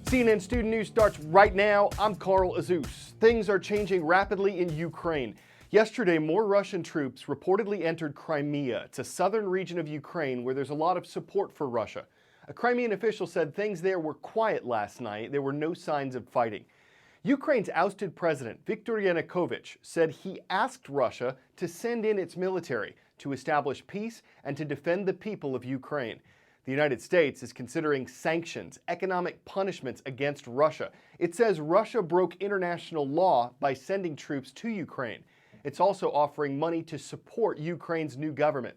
CNN Student News starts right now. I'm Carl Azus. Things are changing rapidly in Ukraine. Yesterday, more Russian troops reportedly entered Crimea. It's a southern region of Ukraine where there's a lot of support for Russia. A Crimean official said things there were quiet last night. There were no signs of fighting. Ukraine's ousted president, Viktor Yanukovych, said he asked Russia to send in its military to establish peace and to defend the people of Ukraine. The United States is considering sanctions, economic punishments against Russia. It says Russia broke international law by sending troops to Ukraine. It's also offering money to support Ukraine's new government.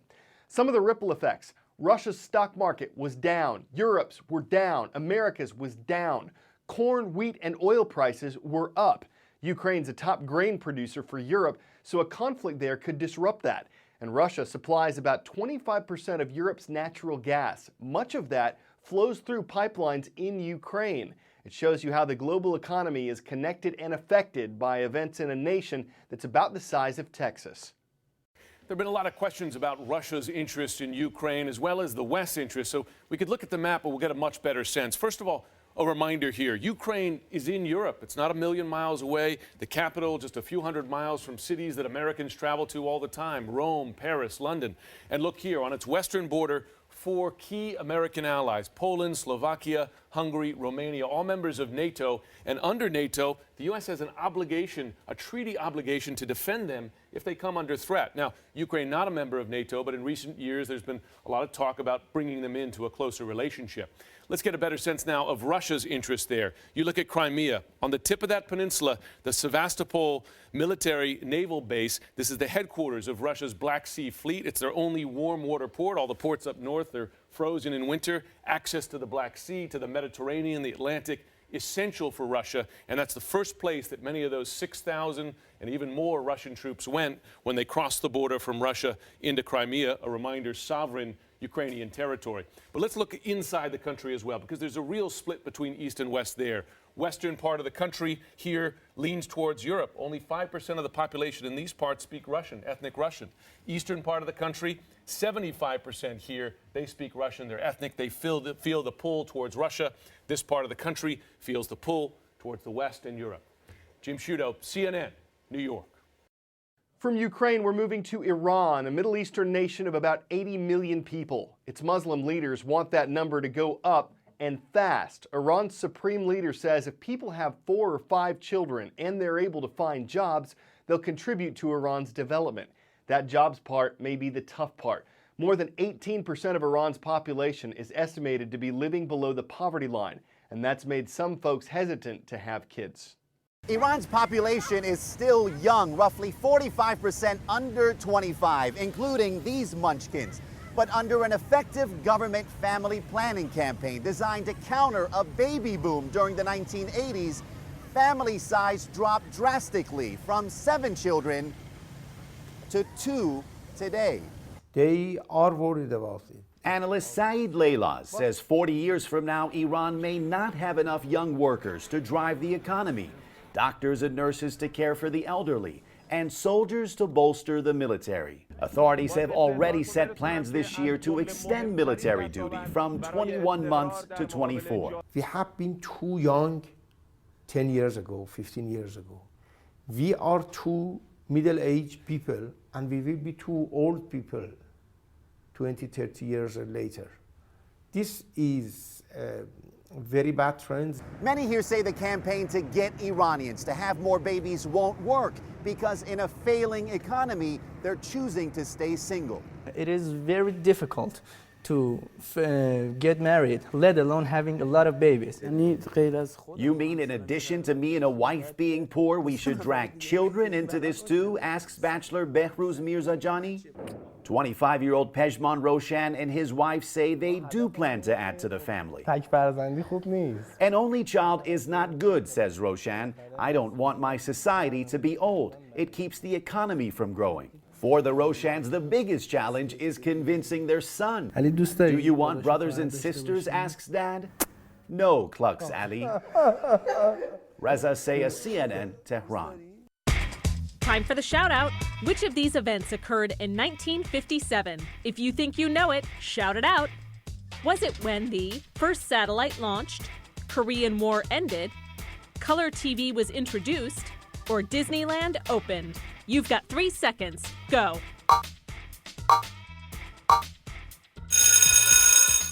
Some of the ripple effects: Russia's stock market was down, Europe's were down, America's was down. Corn, wheat, and oil prices were up. Ukraine's a top grain producer for Europe, so a conflict there could disrupt that. And Russia supplies about 25% of Europe's natural gas. Much of that flows through pipelines in Ukraine. It shows you how the global economy is connected and affected by events in a nation that's about the size of Texas. There have been a lot of questions about Russia's interest in Ukraine as well as the West's interest, so we could look at the map and we'll get a much better sense. First of all, a reminder here, Ukraine is in Europe. It's not a million miles away. The capital just a few hundred miles from cities that Americans travel to all the time: Rome, Paris, London. And look here, on its western border, 4 key American allies: Poland, Slovakia, Hungary, Romania, all members of NATO. And under NATO, the U.S. has an obligation, a treaty obligation, to defend them if they come under threat. Now, Ukraine not a member of NATO, but in recent years there's been a lot of talk about bringing them into a closer relationship. Let's get a better sense now of Russia's interest there. You look at Crimea. On the tip of that peninsula, the Sevastopol military naval base. This is the headquarters of Russia's Black Sea Fleet. It's their only warm water port. All the ports up north, they're frozen in winter. Access to the Black Sea, to the Mediterranean, the Atlantic, essential for Russia, and that's the first place that many of those 6,000 and even more Russian troops went when they crossed the border from Russia into Crimea, a reminder, sovereign Ukrainian territory. But let's look inside the country as well, because there's a real split between East and West there. Western part of the country here leans towards Europe. Only 5% of the population in these parts speak Russian, ethnic Russian. Eastern part of the country, 75% here, they speak Russian, they're ethnic, they feel the pull towards Russia. This part of the country feels the pull towards the West and Europe. Jim Sciutto, CNN, New York. From Ukraine, we're moving to Iran, a Middle Eastern nation of about 80 million people. Its Muslim leaders want that number to go up and fast. Iran's supreme leader says if people have 4 or 5 children and they're able to find jobs, they'll contribute to Iran's development. That jobs part may be the tough part. More than 18% of Iran's population is estimated to be living below the poverty line, and that's made some folks hesitant to have kids. Iran's population is still young, roughly 45% under 25, including these munchkins. But under an effective government family planning campaign designed to counter a baby boom during the 1980s, family size dropped drastically from 7 children to 2 today. They are worried about it. Analyst Saeed Leilaz says 40 years from now, Iran may not have enough young workers to drive the economy, doctors and nurses to care for the elderly, and soldiers to bolster the military. Authorities have already set plans this year to extend military duty from 21 months to 24. We have been too young 10 years ago, 15 years ago. We are too middle-aged people, and we will be too old people 20, 30 years later. This is a very bad trend. Many here say the campaign to get Iranians to have more babies won't work because in a failing economy, they're choosing to stay single. It is very difficult to get married, let alone having a lot of babies. You mean in addition to me and a wife being poor, we should drag children into this too, asks Bachelor Behruz Mirzajani. 25-year-old Pejman Roshan and his wife say they do plan to add to the family. An only child is not good, says Roshan. I don't want my society to be old. It keeps the economy from growing. For the Roshans, the biggest challenge is convincing their son. Do you want brothers and sisters, asks Dad. No, clucks Ali. Reza Sayah, CNN, Tehran. Time for the shout out. Which of these events occurred in 1957? If you think you know it, shout it out. Was it when the first satellite launched, Korean War ended, color TV was introduced, or Disneyland opened. You've got 3 seconds. Go.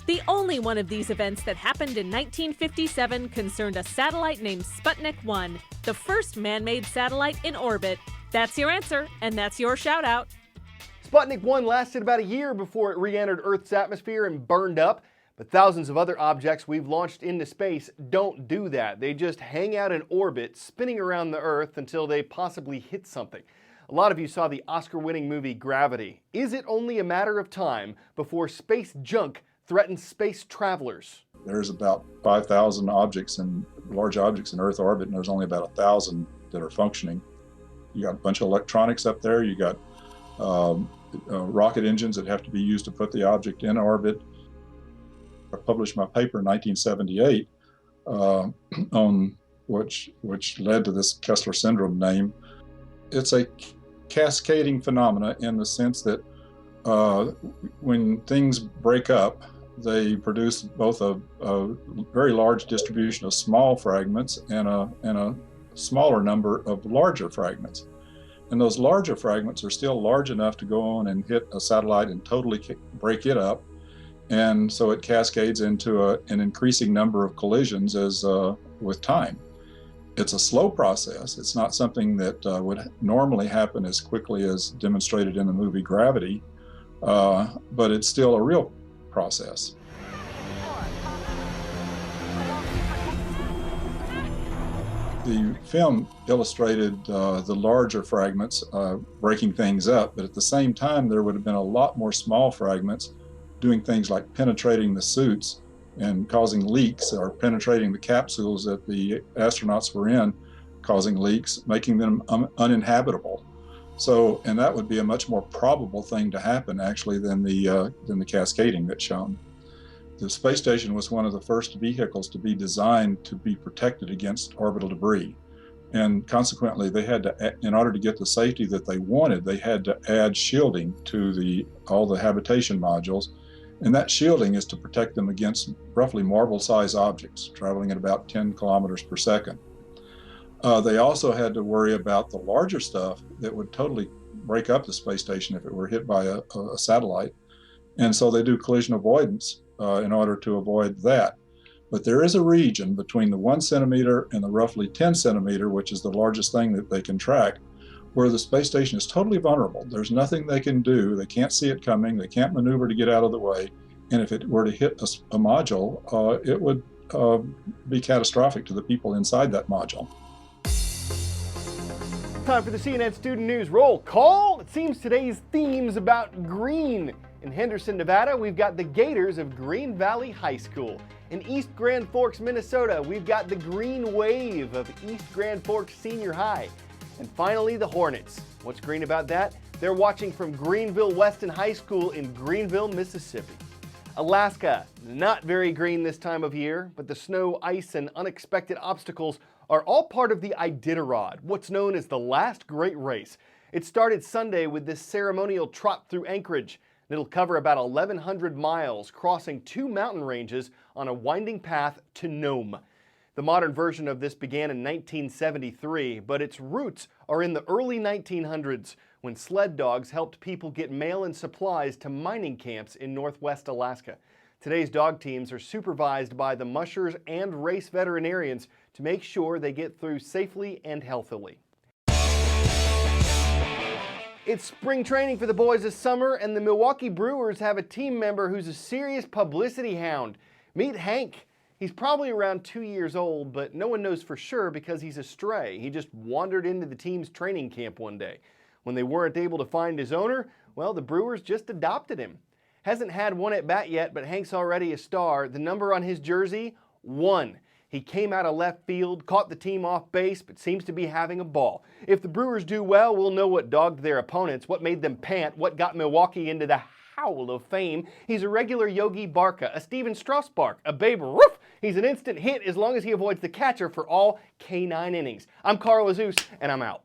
The only one of these events that happened in 1957 concerned a satellite named Sputnik 1, the first man-made satellite in orbit. That's your answer, and that's your shout-out. Sputnik 1 lasted about a year before it re-entered Earth's atmosphere and burned up, but thousands of other objects we've launched into space don't do that. They just hang out in orbit, spinning around the Earth until they possibly hit something. A lot of you saw the Oscar-winning movie Gravity. Is it only a matter of time before space junk threatens space travelers? There's about 5,000 large objects in Earth orbit, and there's only about 1,000 that are functioning. You got a bunch of electronics up there. You got rocket engines that have to be used to put the object in orbit. I published my paper in 1978 on which led to this Kessler syndrome name. It's a cascading phenomena in the sense that when things break up, they produce both a very large distribution of small fragments and a smaller number of larger fragments. And those larger fragments are still large enough to go on and hit a satellite and totally break it up. And so it cascades into an increasing number of collisions with time. It's a slow process. It's not something that would normally happen as quickly as demonstrated in the movie Gravity, but it's still a real process. The film illustrated the larger fragments breaking things up, but at the same time there would have been a lot more small fragments doing things like penetrating the suits and causing leaks, or penetrating the capsules that the astronauts were in, causing leaks, making them uninhabitable. So, and that would be a much more probable thing to happen actually than the cascading that's shown. The space station was one of the first vehicles to be designed to be protected against orbital debris. And consequently, they had to, in order to get the safety that they wanted, they had to add shielding to all the habitation modules. And that shielding is to protect them against roughly marble-sized objects traveling at about 10 kilometers per second. They also had to worry about the larger stuff that would totally break up the space station if it were hit by a satellite. And so they do collision avoidance in order to avoid that. But there is a region between the 1 centimeter and the roughly 10 centimeter, which is the largest thing that they can track, where the space station is totally vulnerable. There's nothing they can do. They can't see it coming. They can't maneuver to get out of the way. And if it were to hit a module, it would be catastrophic to the people inside that module. Time for the CNN Student News Roll Call. It seems today's theme's about green. In Henderson, Nevada, we've got the Gators of Green Valley High School. In East Grand Forks, Minnesota, we've got the Green Wave of East Grand Forks Senior High. And finally, the Hornets. What's green about that? They're watching from Greenville Weston High School in Greenville, Mississippi. Alaska, not very green this time of year, but the snow, ice, and unexpected obstacles are all part of the Iditarod, what's known as the last great race. It started Sunday with this ceremonial trot through Anchorage. It'll cover about 1,100 miles, crossing 2 mountain ranges on a winding path to Nome. The modern version of this began in 1973, but its roots are in the early 1900s when sled dogs helped people get mail and supplies to mining camps in northwest Alaska. Today's dog teams are supervised by the mushers and race veterinarians to make sure they get through safely and healthily. It's spring training for the boys this summer, and the Milwaukee Brewers have a team member who's a serious publicity hound. Meet Hank. He's probably around 2 years old, but no one knows for sure because he's a stray. He just wandered into the team's training camp one day. When they weren't able to find his owner, well, the Brewers just adopted him. Hasn't had one at bat yet, but Hank's already a star. The number on his jersey, 1. He came out of left field, caught the team off base, but seems to be having a ball. If the Brewers do well, we'll know what dogged their opponents, what made them pant, what got Milwaukee into the Howl of Fame. He's a regular Yogi Barka, a Steven Strauss bark, a Babe Ruth. He's an instant hit as long as he avoids the catcher for all K9 innings. I'm Carl Azuz, and I'm out.